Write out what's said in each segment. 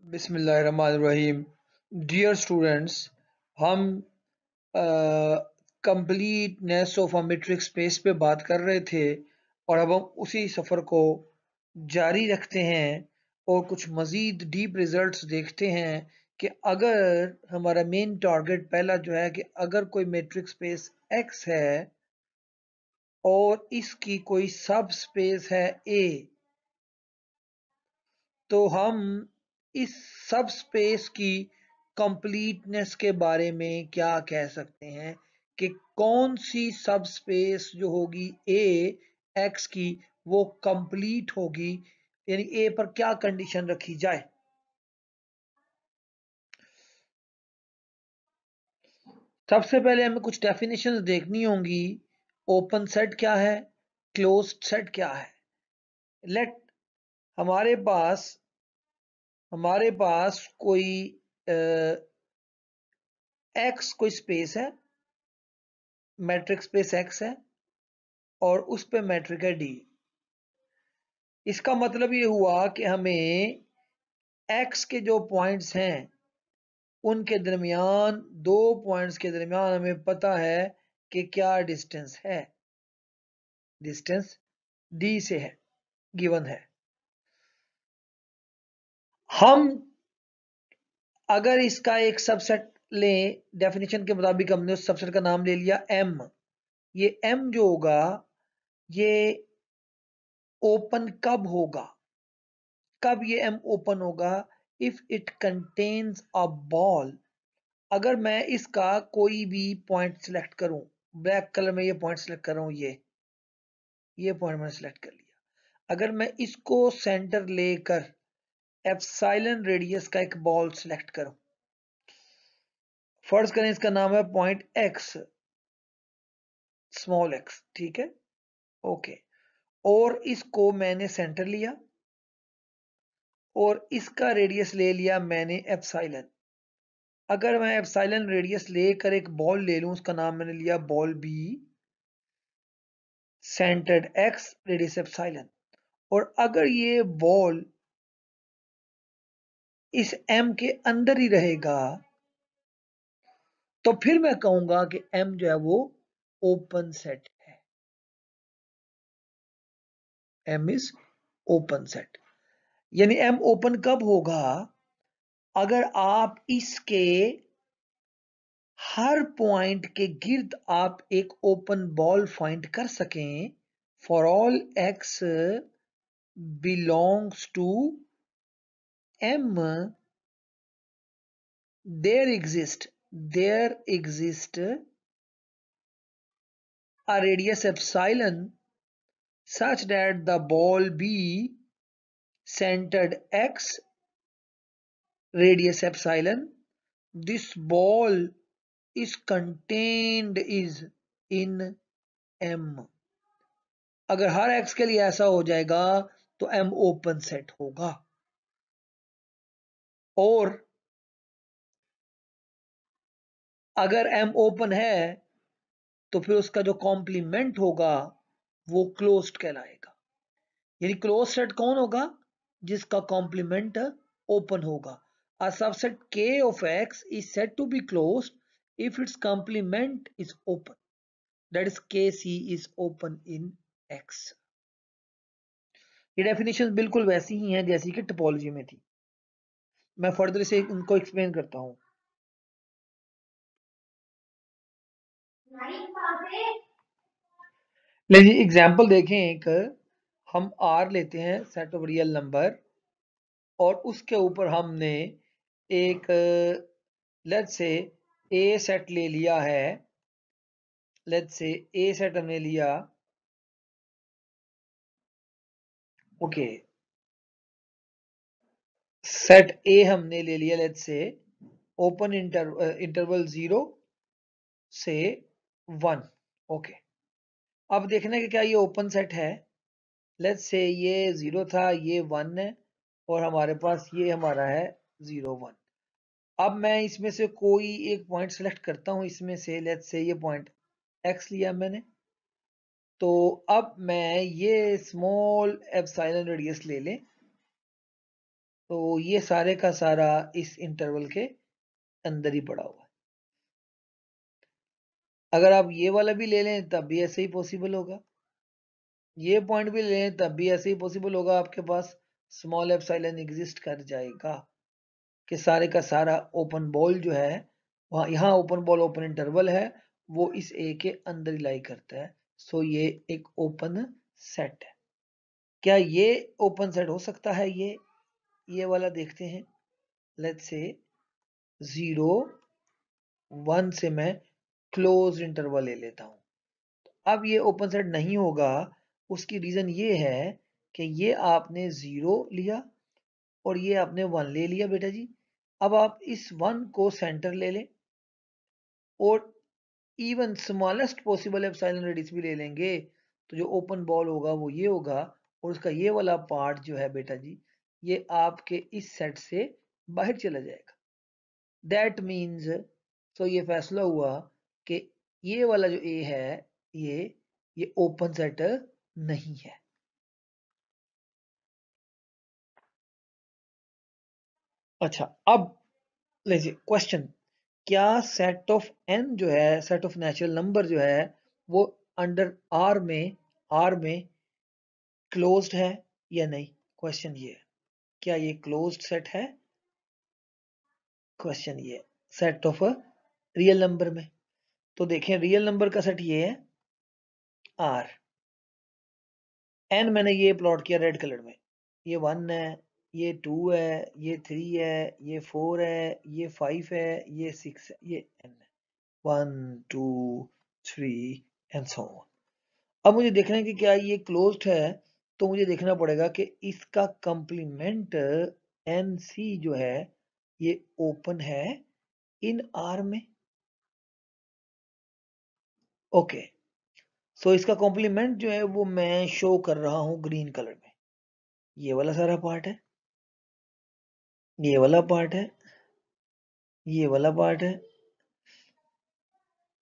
बिस्मिल्लाहिर्रहमानिर्रहीम। Dear students, हम completeness of a metric space पे बात कर रहे थे और अब हम उसी सफ़र को जारी रखते हैं और कुछ मज़ीद डीप रिजल्ट्स देखते हैं कि अगर हमारा मेन टारगेट पहला जो है कि अगर कोई मीट्रिक स्पेस एक्स है और इसकी कोई सब स्पेस है ए, तो हम इस सब स्पेस की कंप्लीटनेस के बारे में क्या कह सकते हैं कि कौन सी सब स्पेस जो होगी ए एक्स की वो कंप्लीट होगी, यानी ए पर क्या कंडीशन रखी जाए। सबसे पहले हमें कुछ डेफिनेशंस देखनी होंगी। ओपन सेट क्या है, क्लोज्ड सेट क्या है। लेट हमारे पास हमारे पास कोई एक्स कोई स्पेस है, मैट्रिक स्पेस एक्स है और उस पे मैट्रिक है डी। इसका मतलब ये हुआ कि हमें एक्स के जो पॉइंट्स हैं उनके दरमियान, दो पॉइंट्स के दरमियान हमें पता है कि क्या डिस्टेंस है। डिस्टेंस डी से है, गिवन है। हम अगर इसका एक सबसेट लें, डेफिनेशन के मुताबिक हमने उस सबसेट का नाम ले लिया एम। ये एम जो होगा ये ओपन कब होगा, कब ये एम ओपन होगा? If it contains a ball. अगर मैं इसका कोई भी पॉइंट सिलेक्ट करूं, ब्लैक कलर में ये पॉइंट सिलेक्ट कर रहा हूं, ये पॉइंट मैंने सिलेक्ट कर लिया। अगर मैं इसको सेंटर लेकर एप्सिलॉन रेडियस का एक बॉल सिलेक्ट करूं, फर्ज करें इसका नाम है पॉइंट एक्स, स्मॉल एक्स, ठीक है, ओके। और इसको मैंने सेंटर लिया और इसका रेडियस ले लिया मैंने एप्सिलॉन। अगर मैं एप्सिलॉन रेडियस लेकर एक बॉल ले लूं, उसका नाम मैंने लिया ball B, centred X, radius epsilon, और अगर ये बॉल इस एम के अंदर ही रहेगा तो फिर मैं कहूंगा कि एम जो है वो ओपन सेट है। M is open set. यानी एम ओपन कब होगा? अगर आप इसके हर पॉइंट के गिर्द आप एक ओपन बॉल फाइंड कर सकें। For all X belongs to M, there exist a radius epsilon such that the ball be centered x, radius epsilon. This ball is contained is in M. अगर हर x के लिए ऐसा हो जाएगा तो M open set होगा। और अगर M ओपन है तो फिर उसका जो कॉम्प्लीमेंट होगा वो क्लोज्ड कहलाएगा। यानी क्लोज सेट कौन होगा? जिसका कॉम्प्लीमेंट ओपन होगा। A subset K of X is said to be closed if its complement is open. That is KC is open in X. ये डेफिनेशन बिल्कुल वैसी ही हैं जैसी कि टोपोलॉजी में थी। मैं फर्दर से इनको एक्सप्लेन करता हूं। लेकिन एग्जाम्पल देखें एक, हम R लेते हैं, सेट ऑफ रियल नंबर, और उसके ऊपर हमने एक लेट्स से ए सेट ले लिया है। लेट्स से ए सेट हमने लिया, ओके, सेट ए हमने ले लिया लेट्स से ओपन इंटरवल 0 से 1, ओके। अब देखना है कि क्या ये ओपन सेट है। लेट्स से ये 0 था, ये 1 है और हमारे पास ये हमारा है 0 1। अब मैं इसमें से कोई एक पॉइंट सेलेक्ट करता हूं, इसमें से लेट्स से ये पॉइंट एक्स लिया मैंने। तो अब मैं ये स्मॉल एप्सिलॉन रेडियस ले लें तो ये सारे का सारा इस इंटरवल के अंदर ही पड़ा हुआ है। अगर आप ये वाला भी ले लें तब भी ऐसे ही पॉसिबल होगा, ये पॉइंट भी ले लें तब भी ऐसे ही पॉसिबल होगा, आपके पास स्मॉल एप्सिलॉन एग्जिस्ट कर जाएगा कि सारे का सारा ओपन बॉल जो है वहाँ, यहाँ ओपन बॉल ओपन इंटरवल है, वो इस ए के अंदर ही लाई करता है। सो ये एक ओपन सेट है। क्या ये ओपन सेट हो सकता है? ये वाला देखते हैं। लेट्स से 0 1 से मैं क्लोज इंटरवल ले लेता हूं। अब ये ओपन सेट नहीं होगा, उसकी रीजन ये है कि ये आपने 0 लिया और ये आपने 1 ले लिया बेटा जी। अब आप इस 1 को सेंटर ले लें और even smallest possible epsilon radius भी ले लेंगे, तो जो ओपन बॉल होगा वो ये होगा और उसका ये वाला पार्ट जो है बेटा जी, ये आपके इस सेट से बाहर चला जाएगा। दैट मीन्स, तो ये फैसला हुआ कि ये वाला जो ए है ये ओपन सेट नहीं है। अच्छा, अब लीजिए क्वेश्चन, क्या सेट ऑफ n जो है, सेट ऑफ नेचुरल नंबर जो है, वो अंडर आर में क्लोज्ड है या नहीं? क्वेश्चन ये है, क्या ये क्लोज्ड सेट है? क्वेश्चन ये सेट ऑफ रियल नंबर में, तो देखें रियल नंबर का सेट ये है आर। एन मैंने ये प्लॉट किया रेड कलर में, ये 1 है, ये 2 है, ये 3 है, ये 4 है, ये 5 है, ये 6 है, ये एन है, 1 2 3 एंड सो ऑन। अब मुझे देखना है कि क्या ये क्लोज्ड है, तो मुझे देखना पड़ेगा कि इसका कंप्लीमेंट एन सी जो है ये ओपन है इन आर में। ओके, सो इसका कॉम्प्लीमेंट जो है वो मैं शो कर रहा हूं ग्रीन कलर में। ये वाला सारा पार्ट है, ये वाला पार्ट है, ये वाला पार्ट है।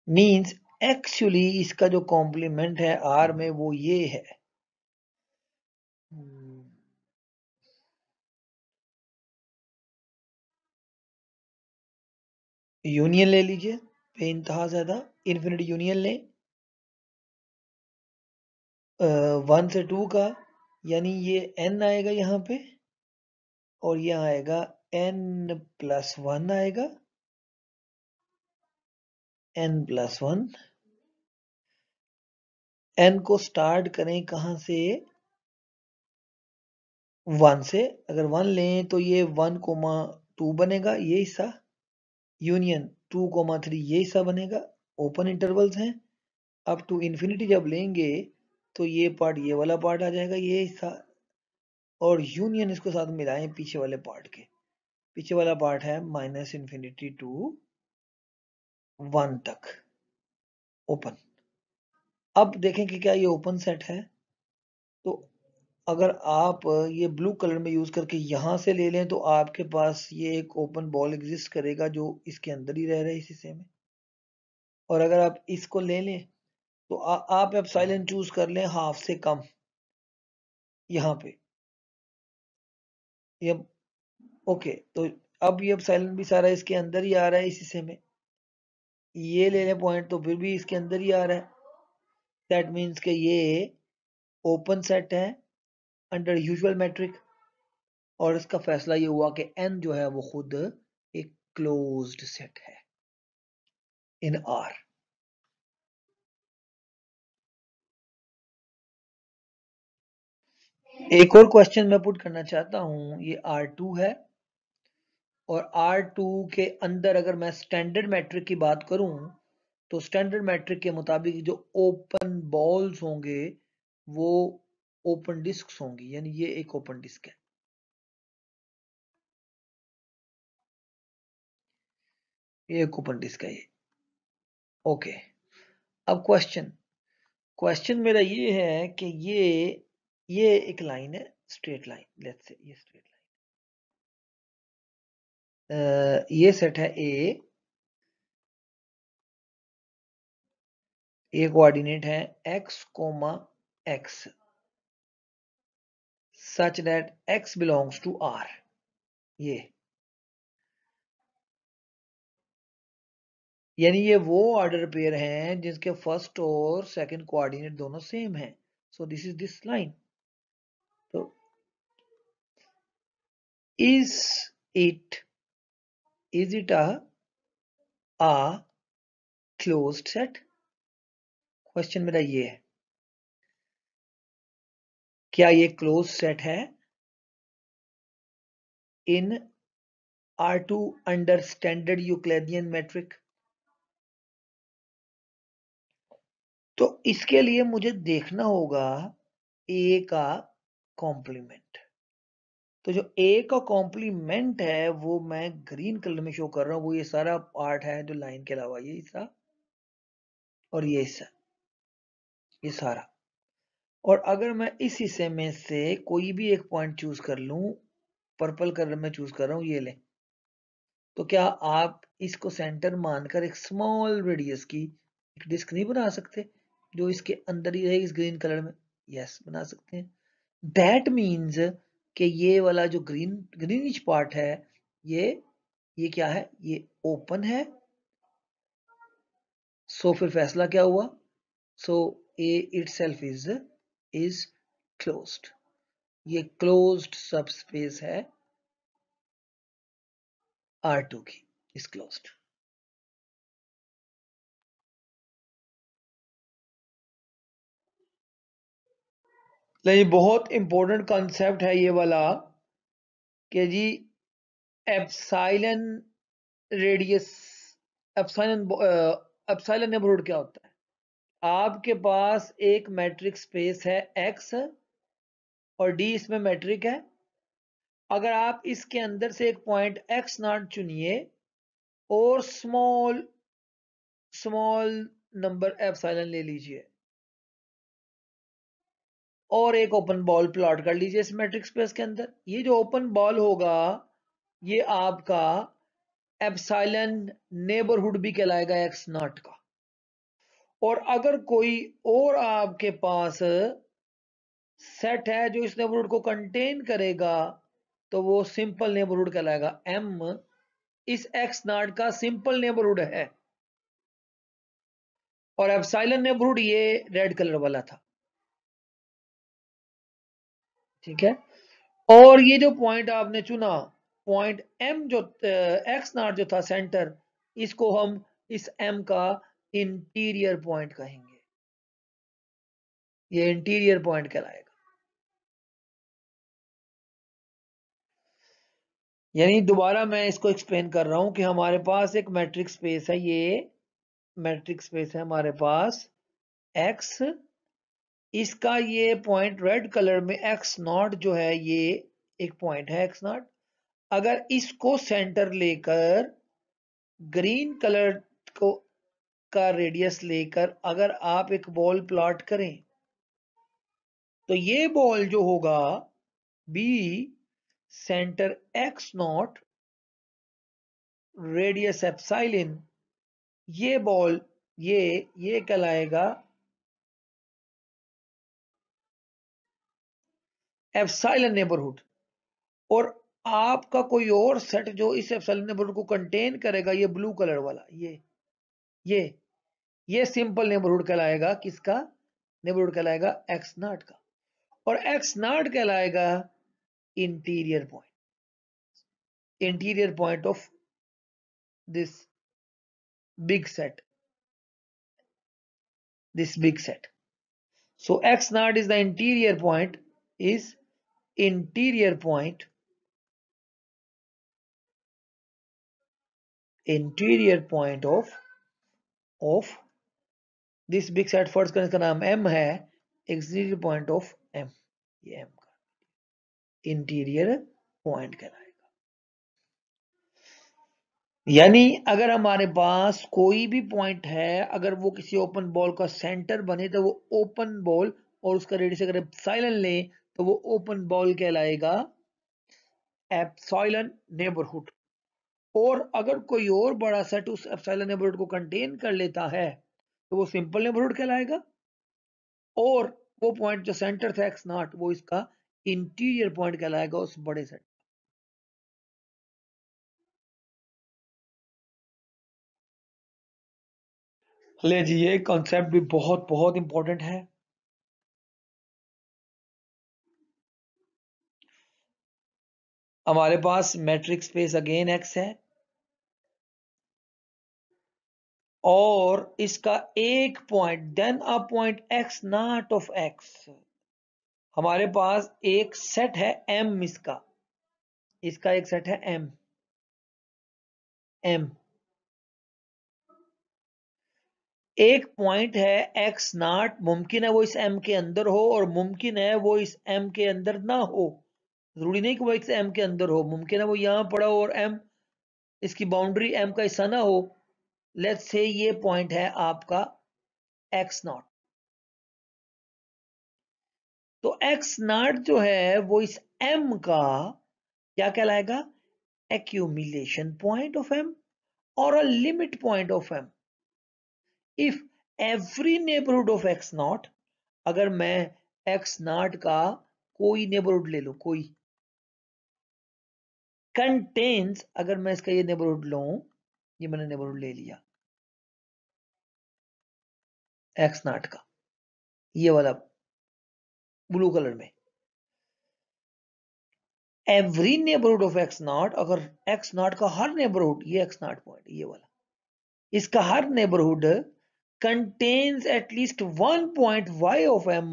मींस एक्चुअली इसका जो कॉम्प्लीमेंट है आर में वो ये है। यूनियन ले लीजिए, बेइंतहा ज्यादा इन्फिनिटी यूनियन लें 1 से 2 का, यानी ये n आएगा यहाँ पे और ये आएगा n+1 आएगा, n+1। n को स्टार्ट करें कहाँ से? 1 से। अगर 1 लें तो ये 1,2 बनेगा ये हिस्सा, यूनियन 2,3 ये हिस्सा बनेगा। ओपन इंटरवल्स हैं। अप टू इन्फिनिटी जब लेंगे तो ये पार्ट, ये वाला पार्ट आ जाएगा ये हिस्सा, और यूनियन इसको साथ मिलाएं पीछे वाले पार्ट के। पीछे वाला पार्ट है -इन्फिनिटी टू 1 तक ओपन। अब देखें कि क्या ये ओपन सेट है। तो अगर आप ये ब्लू कलर में यूज करके यहां से ले लें तो आपके पास ये एक ओपन बॉल एग्जिस्ट करेगा जो इसके अंदर ही रह रहा है इस हिस्से में। और अगर आप इसको ले लें तो आप एप्सिलॉन चूज कर लें हाफ से कम यहाँ पे ये। ओके, तो अब ये एप्सिलॉन भी सारा इसके अंदर ही आ रहा है इस हिस्से में। ये ले लें पॉइंट तो फिर भी इसके अंदर ही आ रहा है। दैट मीन्स के ये ओपन सेट है अंडर यूजुअल मैट्रिक, और इसका फैसला ये हुआ कि n जो है वो खुद एक क्लोज्ड सेट है इन R। एक और क्वेश्चन मैं पुट करना चाहता हूं, ये R2 है और R2 के अंदर अगर मैं स्टैंडर्ड मैट्रिक की बात करूं तो स्टैंडर्ड मैट्रिक के मुताबिक जो ओपन बॉल्स होंगे वो ओपन डिस्क होंगी, यानी ये एक ओपन डिस्क है, ये एक ओपन डिस्क है ये। ओके, अब क्वेश्चन, क्वेश्चन मेरा ये है कि ये एक लाइन है, स्ट्रेट लाइन, लेट्स से ये स्ट्रेट लाइन, ये सेट है ए कोऑर्डिनेट है x, x such that x belongs to R। ये, यानी ये वो ऑर्डर पेयर हैं जिसके फर्स्ट और सेकंड कोऑर्डिनेट दोनों सेम हैं। So this is this line. तो is it is it a closed set? Question मेरा ये है, क्या ये क्लोज सेट है in R2 under standard Euclidean metric? तो इसके लिए मुझे देखना होगा ए का कॉम्प्लीमेंट। तो जो ए का कॉम्प्लीमेंट है वो मैं ग्रीन कलर में शो कर रहा हूं, वो ये सारा पार्ट है जो लाइन के अलावा, ये हिस्सा और ये हिस्सा, ये सारा। और अगर मैं इस हिस्से में से कोई भी एक पॉइंट चूज कर लूं, पर्पल कलर में चूज कर रहा हूं, ये ले, तो क्या आप इसको सेंटर मानकर एक स्मॉल रेडियस की एक डिस्क नहीं बना सकते जो इसके अंदर ही रहेगी इस ग्रीन कलर में? यस, बना सकते हैं। दैट मीन्स कि ये वाला जो ग्रीनिश पार्ट है, ये क्या है, ये ओपन है। सो फिर फैसला क्या हुआ? सो ए इटसेल्फ इज क्लोज्ड। ये क्लोज्ड सबस्पेस है R2 की, इज क्लोज्ड। ये बहुत इंपॉर्टेंट कॉन्सेप्ट है ये वाला कि जी epsilon radius, epsilon epsilon neighbourhood क्या होता है? आपके पास एक मैट्रिक स्पेस है X और D इसमें मैट्रिक है। अगर आप इसके अंदर से एक पॉइंट X0 चुनिए और स्मॉल स्मॉल नंबर एप्सिलॉन ले लीजिए और एक ओपन बॉल प्लॉट कर लीजिए इस मैट्रिक स्पेस के अंदर। ये जो ओपन बॉल होगा ये आपका एप्सिलॉन नेबरहुड भी कहलाएगा X0 का। और अगर कोई और आपके पास सेट है जो इस नेबरहुड को कंटेन करेगा तो वो सिंपल नेबरहुड कहलाएगा। M इस X0 का सिंपल नेबरहुड है और एप्सिलॉन नेबरहुड ये रेड कलर वाला था, ठीक है। और ये जो पॉइंट आपने चुना, पॉइंट M जो X0 जो था सेंटर, इसको हम इस M का इंटीरियर पॉइंट कहेंगे, ये इंटीरियर पॉइंट कहलाएगा। यानी दोबारा मैं इसको एक्सप्लेन कर रहा हूं कि हमारे पास एक मैट्रिक स्पेस है, ये मैट्रिक स्पेस है हमारे पास X, इसका ये पॉइंट रेड कलर में X0 जो है, ये एक पॉइंट है X0। अगर इसको सेंटर लेकर ग्रीन कलर को का रेडियस लेकर अगर आप एक बॉल प्लॉट करें तो ये बॉल जो होगा B centre X0 radius epsilon, ये बॉल ये कहलाएगा एप्सिलॉन नेबरहुड। और आपका कोई और सेट जो इस एप्सिलॉन नेबरहुड को कंटेन करेगा, ये ब्लू कलर वाला, ये ये सिंपल नेबरहुड कहलाएगा। किसका नेबरहुड कहलाएगा? X0 का। और X0 कहलाएगा interior point, interior point of this big set, this big set. So X0 is the interior point, is interior point, interior point of this big set। First का इसका नाम M है, exterior point of M, ये M का interior point कहलाएगा। यानी अगर हमारे पास कोई भी पॉइंट है, अगर वो किसी ओपन बॉल का सेंटर बने तो वो ओपन बॉल, और उसका रेडियस अगर एप्सिलॉन ले तो वो ओपन बॉल कहलाएगा एप्सिलॉन नेबरहुड। और अगर कोई और बड़ा सेट उस एप्सिलॉन नेबरहुड को कंटेन कर लेता है तो वो सिंपल नेबरहुड कहलाएगा। और वो पॉइंट जो सेंटर था X0 वो इसका इंटीरियर पॉइंट कहलाएगा उस बड़े सेट। ले जी, ये कॉन्सेप्ट भी बहुत बहुत इंपॉर्टेंट है। हमारे पास मैट्रिक स्पेस अगेन एक्स है और इसका एक point then a point X naught of X. हमारे पास एक सेट है एम, इसका इसका एक सेट है एम। एम एक पॉइंट है एक्स नॉट, मुमकिन है वो इस एम के अंदर हो और मुमकिन है वो इस एम के अंदर ना हो। जरूरी नहीं कि वो इस एम के अंदर हो, मुमकिन है वो यहां पड़ा हो और एम इसकी बाउंड्री एम का हिस्सा ना हो। लेट्स से ये पॉइंट है आपका एक्स नॉट। तो एक्स नॉट जो है वो इस एम का क्या कहलाएगा? एक्यूमिलेशन पॉइंट ऑफ एम और a limit point of M if every neighbourhood of x naught. अगर मैं एक्स नॉट का कोई नेबरहुड ले लूं, कोई कंटेन्स, अगर मैं इसका ये नेबरहुड लूं, ये मैंने नेबरहुड ले लिया एक्स नॉट का, ये वाला ब्लू कलर में, every neighbourhood of x naught, अगर एक्स नॉट का हर नेबरहुड, ये एक्स नॉट पॉइंट ये वाला, इसका हर neighbourhood contains at least one point y of M,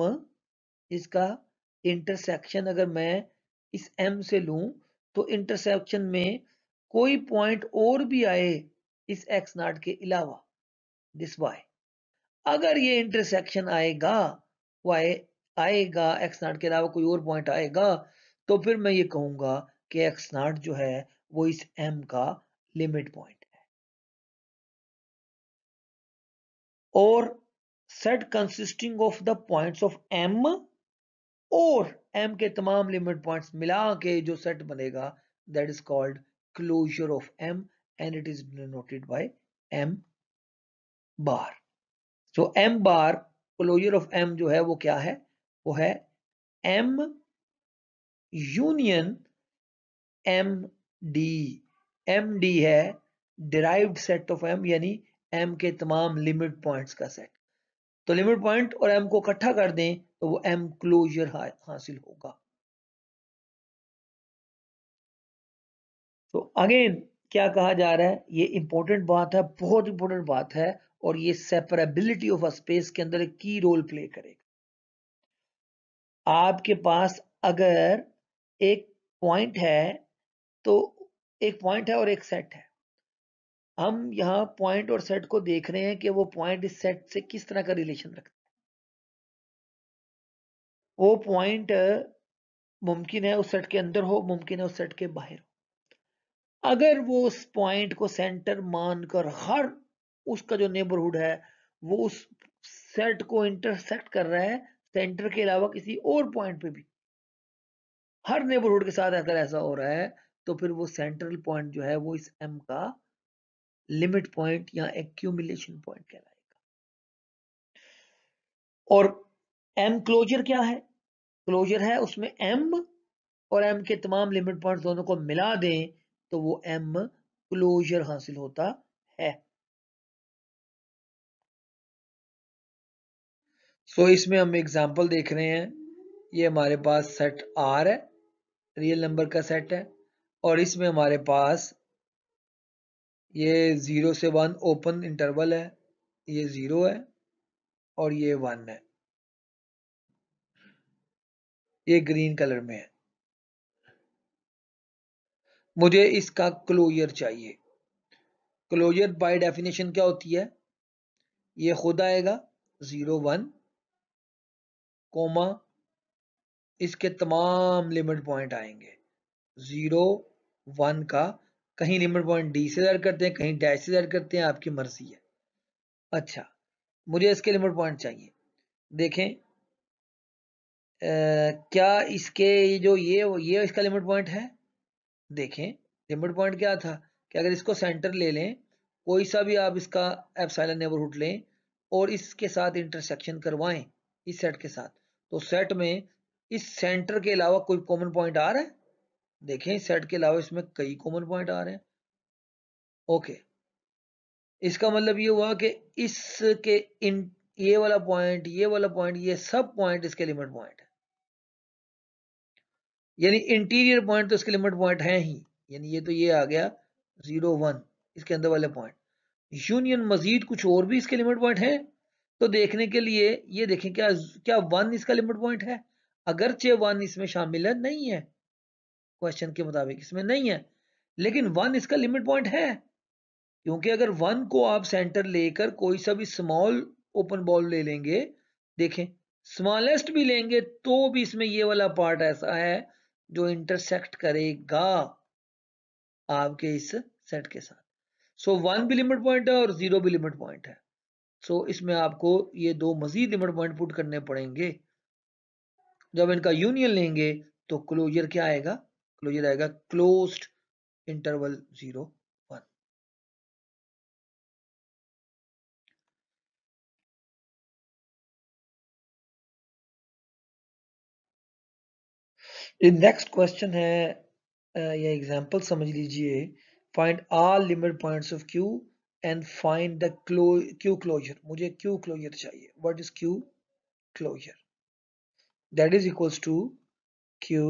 इसका इंटरसेक्शन अगर मैं इस एम से लूं तो इंटरसेक्शन में कोई पॉइंट और भी आए इस एक्स नॉट के अलावा, दिस वाई, अगर ये इंटरसेक्शन आएगा, वाई आएगा, एक्स नॉट के अलावा कोई और पॉइंट आएगा, तो फिर मैं ये कहूंगा कि एक्स नॉट जो है वो इस एम का लिमिट पॉइंट है। और set consisting of the points of M और एम के तमाम लिमिट पॉइंट्स मिला के जो सेट बनेगा, that is called closure of M and it is denoted by M bar. So M bar, closure of M जो है वो क्या है? वो है M union M D. M D है डिराइव्ड सेट ऑफ एम, यानी एम के तमाम लिमिट पॉइंट्स का सेट। तो लिमिट पॉइंट और एम को इकट्ठा कर दें तो वो एम क्लोजर हासिल होगा। तो अगेन क्या कहा जा रहा है? ये इंपॉर्टेंट बात है, बहुत इंपॉर्टेंट बात है, और ये सेपरेबिलिटी ऑफ अ स्पेस के अंदर एक की रोल प्ले करेगा। आपके पास अगर एक पॉइंट है, तो एक पॉइंट है और एक सेट है। हम यहाँ पॉइंट और सेट को देख रहे हैं कि वो पॉइंट इस सेट से किस तरह का रिलेशन रखता है। वो पॉइंट मुमकिन है उस सेट के अंदर हो, मुमकिन है उस सेट के बाहर हो। अगर वो उस पॉइंट को सेंटर मानकर हर उसका जो नेबरहुड है वो उस सेट को इंटरसेक्ट कर रहा है सेंटर के अलावा किसी और पॉइंट पे भी, हर नेबरहुड के साथ अगर ऐसा हो रहा है, तो फिर वो सेंट्रल पॉइंट जो है वो इस एम का लिमिट पॉइंट या एक्यूमुलेशन पॉइंट कहलाएगा। और एम क्लोजर क्या है? क्लोजर है उसमें एम और एम के तमाम लिमिट पॉइंट दोनों को मिला दें तो वो एम क्लोजर हासिल होता है। सो इसमें हम एग्जांपल देख रहे हैं। ये हमारे पास सेट आर है, रियल नंबर का सेट है, और इसमें हमारे पास ये 0 से 1 ओपन इंटरवल है, ये 0 है और ये 1 है, ये ग्रीन कलर में है। मुझे इसका क्लोजर चाहिए। क्लोजर बाय डेफिनेशन क्या होती है? ये खुद आएगा 0 1 कोमा, इसके तमाम लिमिट पॉइंट आएंगे 0 1 का, कहीं लिमिट पॉइंट डी से ऐड करते हैं, कहीं डैश से ऐड करते हैं, आपकी मर्जी है। अच्छा, मुझे इसके लिमिट पॉइंट चाहिए। देखें क्या इसके जो ये इसका लिमिट पॉइंट है? देखें लिमिट पॉइंट क्या था कि अगर इसको सेंटर ले लें, कोई सा भी आप इसका एप्सिलॉन नेबरहुड लें और इसके साथ इंटरसेक्शन करवाएं इस सेट के साथ, तो सेट में इस सेंटर के अलावा कोई कॉमन पॉइंट आ रहा है? देखें इस सेट के अलावा इसमें कई कॉमन पॉइंट आ रहे हैं। ओके, इसका मतलब ये हुआ कि इसके इन ये वाला पॉइंट, ये वाला पॉइंट, ये सब पॉइंट इसके लिमिट पॉइंट है, यानी इंटीरियर पॉइंट तो इसके लिमिट पॉइंट है ही, यानी ये तो ये आ गया 0 1 इसके अंदर वाले पॉइंट। यूनियन मजीद कुछ और भी इसके लिमिट पॉइंट है, तो देखने के लिए ये देखें क्या क्या 1 इसका लिमिट पॉइंट है, अगरचे 1 इसमें शामिल है नहीं है, क्वेश्चन के मुताबिक इसमें नहीं है, लेकिन 1 इसका लिमिट पॉइंट है, क्योंकि अगर 1 को आप सेंटर लेकर कोई सा भी स्मॉल ओपन बॉल ले लेंगे, देखें स्मॉलेस्ट भी लेंगे तो भी इसमें ये वाला पार्ट ऐसा है जो इंटरसेक्ट करेगा आपके इस सेट के साथ। सो 1 भी लिमिट पॉइंट है और 0 भी लिमिट पॉइंट है, सो इसमें आपको ये दो मजीद लिमिट पॉइंट पुट करने पड़ेंगे। जब इनका यूनियन लेंगे तो क्लोजर क्या आएगा, क्लोजर आएगा क्लोज्ड इंटरवल 0 1। नेक्स्ट क्वेश्चन है, ये एग्जांपल समझ लीजिए, find all limit points of Q and find the Q closure. मुझे क्यू क्लोजर चाहिए, what is Q closure, that is equals to Q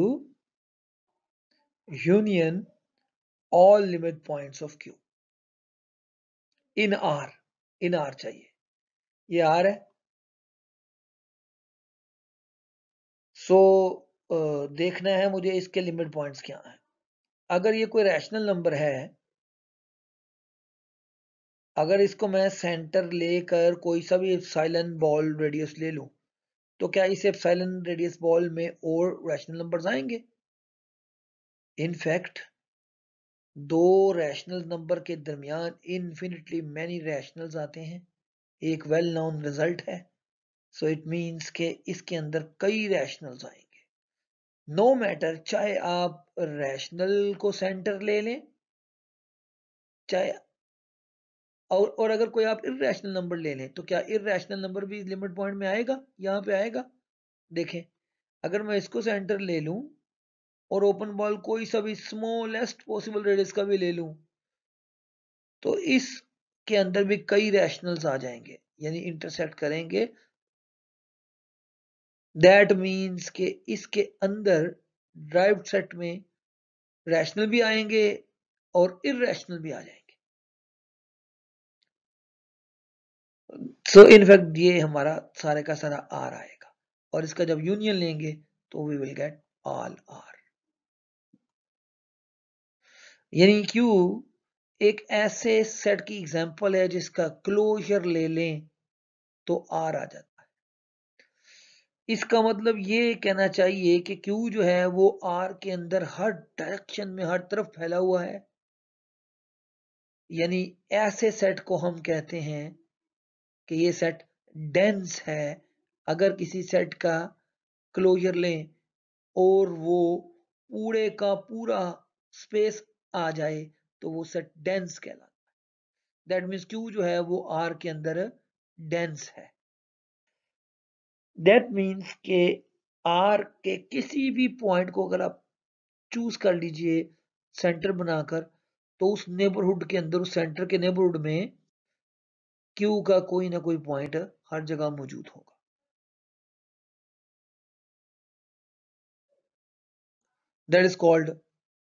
union all limit points of Q in R, in R चाहिए, ये are है। सो देखना है मुझे इसके limit points क्या हैं। अगर ये कोई रैशनल नंबर है, अगर इसको मैं सेंटर लेकर कोई सा भी एप्सिलॉन बॉल रेडियस ले लूं, तो क्या इस एप्सिलॉन रेडियस बॉल में और रैशनल नंबर्स आएंगे? इनफैक्ट दो रैशनल नंबर के दरमियान इन्फिनिटली मैनी रैशनल्स आते हैं, एक वेल नोन रिजल्ट है। सो इट मींस के इसके अंदर कई रैशनल्स आएंगे, नो मैटर चाहे आप रैशनल को सेंटर ले लें, चाहे और अगर कोई आप इर्रेशनल नंबर ले लें, तो क्या इर्रेशनल नंबर भी लिमिट पॉइंट में आएगा, यहाँ पे आएगा। देखें अगर मैं इसको सेंटर ले लूं और ओपन बॉल कोई सा भी स्मॉलेस्ट पॉसिबल रेडियस का भी ले लूं, तो इसके अंदर भी कई रैशनल्स आ जाएंगे, यानी इंटरसेक्ट करेंगे। दैट मीन्स के इसके अंदर ड्राइव्ड सेट में रैशनल भी आएंगे और इर्रेशनल भी आ जाएंगे। सो इनफैक्ट ये हमारा सारे का सारा आर आएगा, और इसका जब यूनियन लेंगे तो we will get all R, यानी क्यू एक ऐसे सेट की एग्जांपल है जिसका क्लोजर ले लें तो आर आ जाता है। इसका मतलब ये कहना चाहिए कि क्यू जो है वो आर के अंदर हर डायरेक्शन में हर तरफ फैला हुआ है, यानी ऐसे सेट को हम कहते हैं कि ये सेट डेंस है। अगर किसी सेट का क्लोजर लें और वो पूरे का पूरा स्पेस आ जाए तो वो सेट डेंस कहलाता है। दैट मीन्स क्यू जो है वो आर के अंदर डेंस है। दैट मीन्स के आर के किसी भी पॉइंट को अगर आप चूज कर लीजिए सेंटर बनाकर, तो उस नेबरहुड के अंदर, उस सेंटर के नेबरहुड में क्यू का कोई ना कोई पॉइंट हर जगह मौजूद होगा। दैट इज कॉल्ड,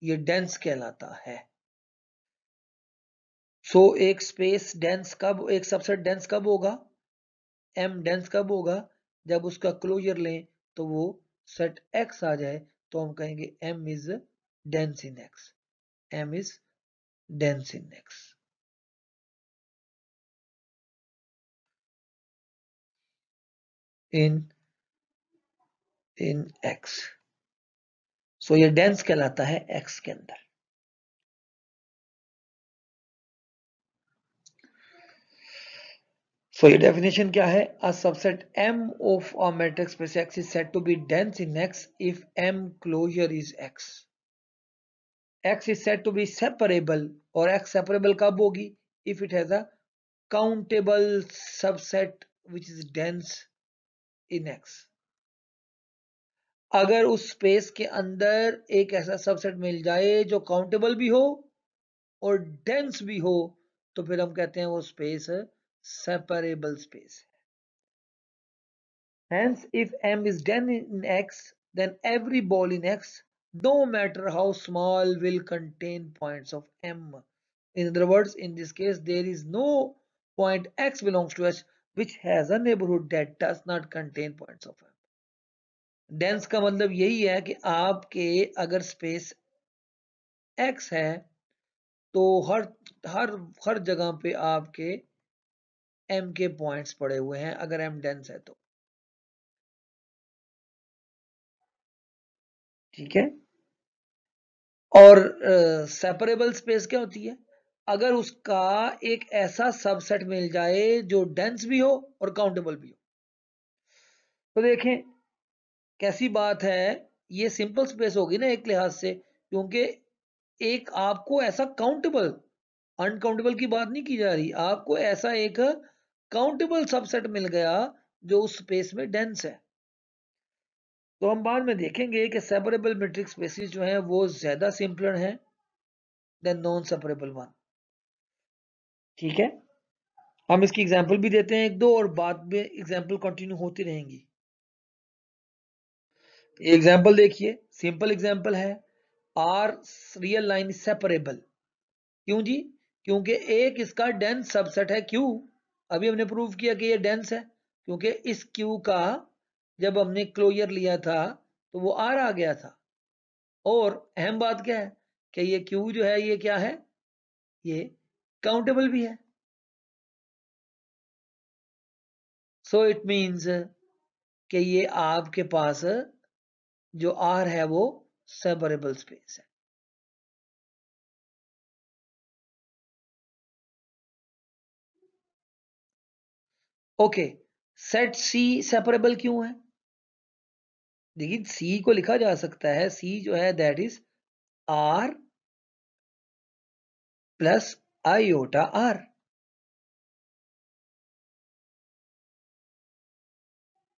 ये डेंस कहलाता है। सो एक स्पेस डेंस कब, एक सबसेट डेंस कब होगा, एम डेंस कब होगा, जब उसका क्लोजर लें तो वो सेट एक्स आ जाए, तो हम कहेंगे M is dense in X, M is dense in X. In in X, so ये डेंस कहलाता है एक्स के अंदर। सो ये डेफिनेशन क्या है, a subset m of a matrix space X is said to be dense in X if m closure is X. X is said to be separable, और X separable कब होगी, if it has a countable subset which is dense in X. अगर उस space के अंदर एक ऐसा subset मिल जाए जो काउंटेबल भी हो और डेंस भी हो, तो फिर हम कहते हैं वो स्पेस सेपरेबल स्पेस है। Hence, if M is den in X, then every ball in X, no matter how small, will contain points of M. In other words, in this case, there is no point X belongs to H which has a neighborhood that does not contain points of M. Dense का मतलब यही है कि आपके अगर space X है तो हर हर हर जगह पे आपके M के पॉइंट्स पड़े हुए हैं अगर M डेंस है तो, ठीक है। और सेपरेबल स्पेस क्या होती है? अगर उसका एक ऐसा सबसेट मिल जाए जो डेंस भी हो और काउंटेबल भी हो। तो देखें कैसी बात है, ये सिंपल स्पेस होगी ना एक लिहाज से, क्योंकि एक आपको ऐसा काउंटेबल, अनकाउंटेबल की बात नहीं की जा रही, आपको ऐसा एक काउंटेबल सबसेट मिल गया जो उस स्पेस में डेंस है। तो हम बाद में देखेंगे कि सेपरेबल मैट्रिक्स स्पेसिस जो हैं वो ज्यादा सिंपलर हैं देन नॉन सेपरेबल वन, ठीक है। हम इसकी एग्जांपल भी देते हैं एक दो, और बाद में एग्जांपल कंटिन्यू होती रहेंगी। एग्जांपल देखिए, सिंपल एग्जांपल है, आर रियल लाइन सेपरेबल। क्यों जी? क्योंकि एक इसका डेंस सबसेट है क्यू। अभी हमने प्रूव किया कि ये डेंस है, क्योंकि इस क्यू का जब हमने क्लोजर लिया था तो वो आर आ गया था। और अहम बात क्या है कि ये क्यू जो है ये क्या है, ये काउंटेबल भी है। सो इट मीन्स कि ये आपके पास जो आर है वो सेपरेबल स्पेस है। ओके, सेट सी सेपरेबल क्यों है? देखिए सी को लिखा जा सकता है, सी जो है that is R plus iota R.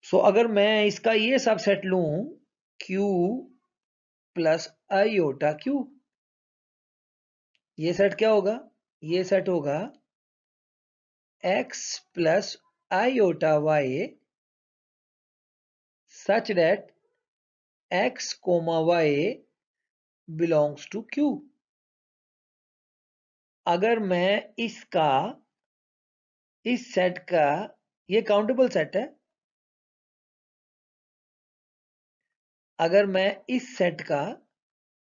So अगर मैं इसका ये सबसेट लूं Q प्लस आयोटा Q, ये सेट क्या होगा? ये सेट होगा X plus iota Y such that X comma Y belongs to Q। अगर मैं इसका, इस सेट का, ये काउंटेबल सेट है, अगर मैं इस सेट का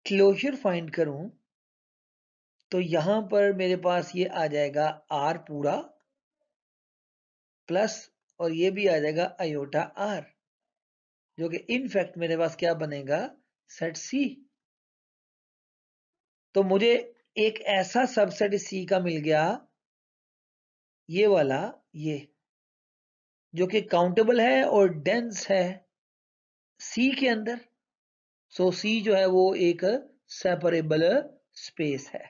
क्लोजर फाइंड करूं तो यहां पर मेरे पास ये आ जाएगा R पूरा प्लस, और ये भी आ जाएगा आयोटा R, जो कि इनफैक्ट मेरे पास क्या बनेगा, सेट C। तो मुझे एक ऐसा सबसेट C का मिल गया, ये वाला, ये जो कि काउंटेबल है और डेंस है C के अंदर। सो C जो है वो एक सेपरेबल स्पेस है।